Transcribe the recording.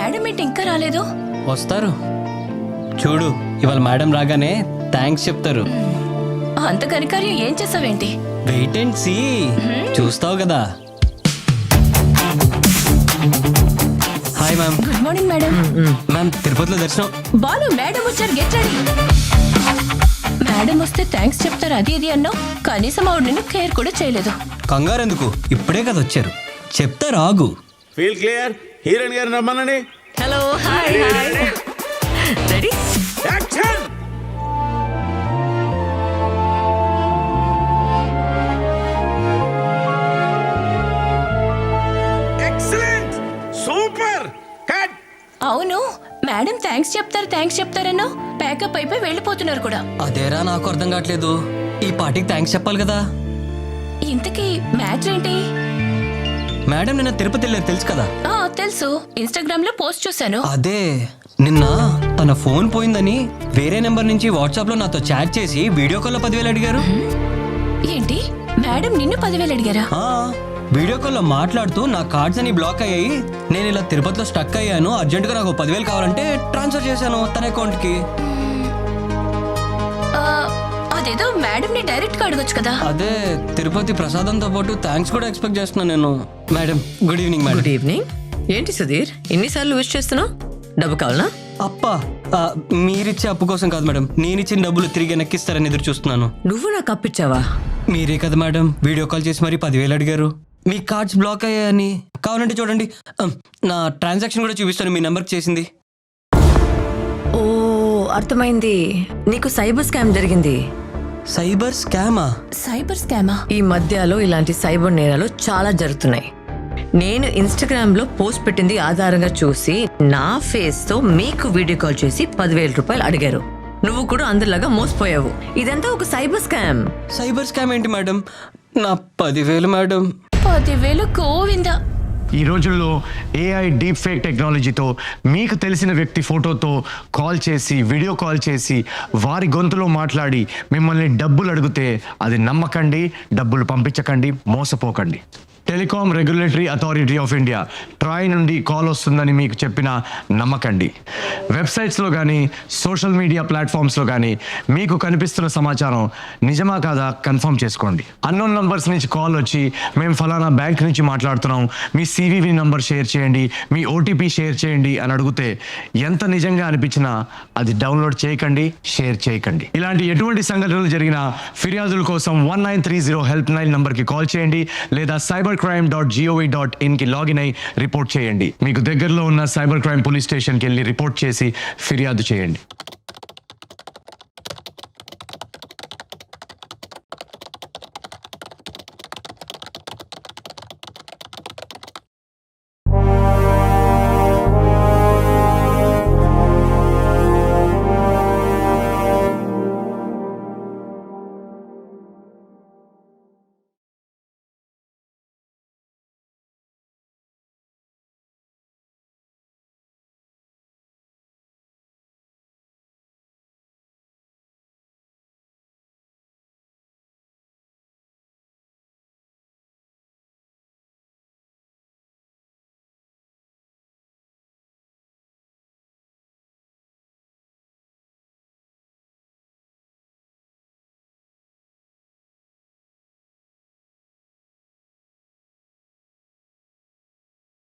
Madam ఏంటి ఇంకా రాలేదు? వస్తారు చూడు, ఇవాళ మేడం రాగానే థ్యాంక్స్ చెప్తారు. అంత కనికార్యం ఏం చేసావేంటి? వెయిట్ అండ్ సీ, చూస్తావు కదా. Hi ma'am. Good morning madam. Ma'am, తిరుపతిలో దర్శనం. బాలు మేడం వచ్చారు, గెట్ రెడీ. మేడం వస్తే థ్యాంక్స్ చెప్తారు అది ఇది అన్నావు, కనీసం ఆవిడ నిన్ను కేర్ కూడా చేయలేదు. కంగారు ఎందుకు, ఇప్పుడే కదా వచ్చారు, చెప్తారు ఆగు. Feel clear. హీరోయిన్ గారిని రమ్మనండి. Hello, hi hi. Ready? Action. Excellent, super, cut. అవును, మేడం థ్యాంక్స్ చెప్తారన్నావు, ప్యాకప్ అయిపోయి వెళ్ళిపోతున్నారు కూడా. అదేరా నాకు అర్థం కావట్లేదు, ఈ పార్టీకి థ్యాంక్స్ చెప్పాలి కదా. ఇంతకీ మ్యాటర్ ఏంటి? మేడం నిన్న తిరుపతి వెళ్ళారు తెలుసు కదా. తెలుసు, ఇన్స్టాగ్రామ్ లో పోస్ట్ చూసాను. అదే నిన్న తన ఫోన్ పోయిందని వేరే నెంబర్ నుంచి వాట్సాప్ లో నాతో చాట్ చేసి వీడియో కాల్ లో 10,000 అడిగారు. ఏంటి, మేడం నిన్ను 10,000 అడిగారా? వీడియో కాల్ లో మాట్లాడుతూ నా కార్డ్స్ అని బ్లాక్ అయ్యాయి, నేను ఇలా తిరుపతిలో స్టక్ అయ్యాను, అర్జెంట్ గా నాకు 10,000 కావాలంటే ట్రాన్స్ఫర్ చేశాను తన అకౌంట్ కి. అదేదో మేడం ని డైరెక్ట్ గా అడగొచ్చు కదా. అదే తిరుపతి ప్రసాదంతో పాటు థ్యాంక్స్ కూడా ఎక్స్పెక్ట్ చేస్తున్నాను నేను. Madam good evening. Madam good evening. ఏంటి సుధీర్ ఇన్నిసార్లు విష్ చేస్తున్నావు? డబ్బు కావాలనా? అప్పా, మీరిచ్చే అప్పు కోసం కాదు మేడం, నేను ఇచ్చిన డబ్బులు తిరిగి వెనక్కిస్తారని ఎదురు చూస్తున్నాను. నువ్వు నాకు అప్పిచ్చావా? మీరే కదా మేడం వీడియో కాల్ చేసి మరి 10,000 అడిగారు. మీ కార్డ్స్ బ్లాక్ అయ్యాయని. కావాలంటే చూడండి, నా ట్రాన్సాక్షన్ కూడా చూపిస్తాను, మీ నెంబర్కి చేసింది. ఓ అర్థమైంది, నీకు సైబర్ స్కామ్ జరిగింది. సైబర్ స్కామా? సైబర్ స్కామా? ఈ మధ్యలో ఇలాంటి సైబర్ నేరాలు చాలా జరుగుతున్నాయి. నేను ఇన్స్టాగ్రామ్ లో పోస్ట్ పెట్టింది ఆధారంగా చూసి నా ఫేస్ తో మీకు వీడియో కాల్ చేసి 10,000 రూపాయలు అడిగారు. నువ్వు కూడా అందరిలాగా మోసపోయావు. ఇదంతా ఒక సైబర్ స్కామ్. సైబర్ స్కామ్ ఏంటి మేడం? నా 10,000 మేడం. 10,000 గోవిందా. ఈ రోజుల్లో ఏఐ డీప్ ఫేక్ టెక్నాలజీతో మీకు తెలిసిన వ్యక్తి ఫోటోతో కాల్ చేసి వీడియో కాల్ చేసి వారి గొంతులో మాట్లాడి మిమ్మల్ని డబ్బులు అడిగితే అది నమ్మకండి, డబ్బులు పంపించకండి, మోసపోకండి. Telecom regulatory authority of India TRAI నుండి కాల్ వస్తుందని మీకు చెప్పిన నమ్మకండి. వెబ్సైట్స్లో కానీ సోషల్ మీడియా ప్లాట్ఫామ్స్లో కానీ మీకు కనిపిస్తున్న సమాచారం నిజమా కాదా కన్ఫర్మ్ చేసుకోండి. అన్నోన్ నంబర్స్ నుంచి కాల్ వచ్చి మేము ఫలానా బ్యాంక్ నుంచి మాట్లాడుతున్నాం, మీ సివివి నంబర్ షేర్ చేయండి, మీ ఓటీపీ షేర్ చేయండి అని అడిగితే ఎంత నిజంగా అనిపించినా అది డౌన్లోడ్ చేయకండి, షేర్ చేయకండి. ఇలాంటి ఎటువంటి సంఘటనలు జరిగినా ఫిర్యాదుల కోసం 1930 హెల్ప్ లైన్ నంబర్కి కాల్ చేయండి లేదా cybercrime.gov.in కి లాగిన్ అయి రిపోర్ట్ చేయండి. మీకు దగ్గరలో ఉన్న సైబర్ క్రైమ్ పోలీస్ స్టేషన్కి వెళ్ళి రిపోర్ట్ చేసి ఫిర్యాదు చేయండి.